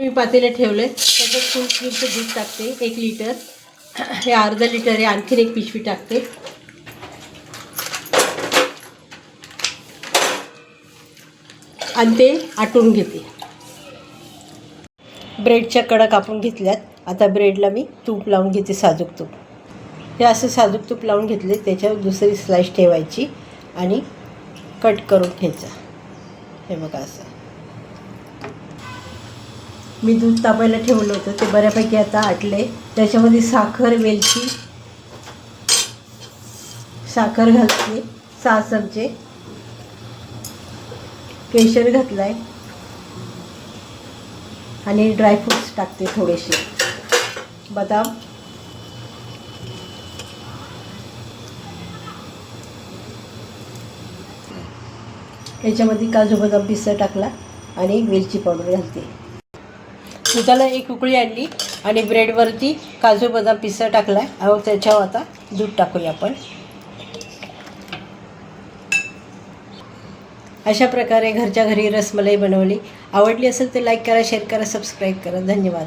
मी पातेले ठेवले, त्याच्यात फुल क्रीमचं दूध टाकते 1 लिटर. हे अर्धा लिटर आहे, आणखीन 1 पिशवी टाकते. आणि ते आटून घेते. ब्रेडच्या कडा कापून घेतल्यात. आता ब्रेडला मी तूप लावून घेते, साजूक तूप. हे असं साजूक तूप लावून घेतले, त्याच्यावर दुसरी स्लाइस ठेवायची आणि कट करून घ्यायचा. हे बघा असं. मी दूध तापायला ठेवलं होतं, ते बऱ्यापैकी आता आटले. त्याच्यामध्ये साखर, वेलची, साखर घातली 6 चमचे, केशर घातला आहे आणि ड्रायफ्रूट्स टाकते थोडेसे, बदाम, याच्यामध्ये काजू बदाम पिस्ता टाकला आणि वेलची पावडर घालते. दुधाला 1 उकळी आणली आणि ब्रेडवरती काजू बदाम पिस्ता टाकला आहे. त्याच्यावर आता दूध टाकूया आपण. अशा प्रकारे घरच्या घरी रसमलाई बनवली. आवडली असेल तर लाईक करा, शेअर करा, सबस्क्राईब करा. धन्यवाद.